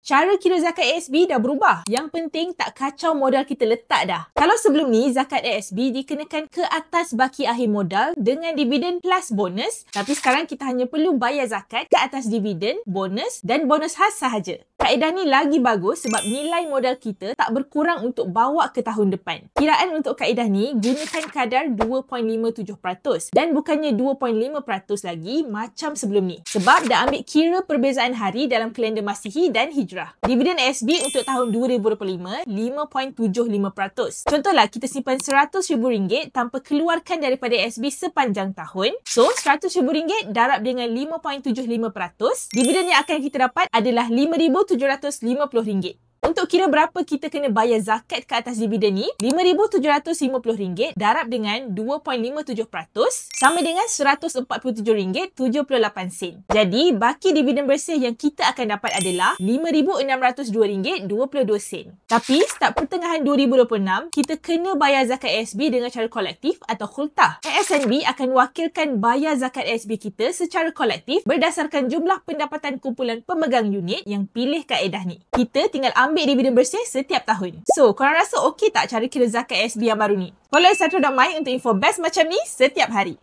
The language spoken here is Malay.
Cara kira zakat ASB dah berubah. Yang penting tak kacau modal kita letak dah. Kalau sebelum ni zakat ASB dikenakan ke atas baki akhir modal dengan dividen plus bonus, tapi sekarang kita hanya perlu bayar zakat ke atas dividen, bonus dan bonus khas sahaja. Kaedah ni lagi bagus sebab nilai modal kita tak berkurang untuk bawa ke tahun depan. Kiraan untuk kaedah ni gunakan kadar 2.57% dan bukannya 2.5% lagi macam sebelum ni. Sebab dah ambil kira perbezaan hari dalam kalender Masihi dan Hijrah. Dividen ASB untuk tahun 2025, 5.75%. Contohlah, kita simpan RM100,000 tanpa keluarkan daripada ASB sepanjang tahun. So, RM100,000 darab dengan 5.75%. Dividen yang akan kita dapat adalah RM5,750. Untuk kira berapa kita kena bayar zakat ke atas dividen ni, RM5,750 darab dengan 2.57% sama dengan RM147.78. Jadi, baki dividen bersih yang kita akan dapat adalah RM5,602.22. Tapi, start pertengahan 2026, kita kena bayar zakat ASB dengan cara kolektif atau khultah. ASNB akan wakilkan bayar zakat ASB kita secara kolektif berdasarkan jumlah pendapatan kumpulan pemegang unit yang pilih kaedah ni. Kita tinggal ambil dividen bersih setiap tahun. So, korang rasa okey tak cara kira zakat ASB yang baru ni? Follow Satrio.my untuk info best macam ni setiap hari.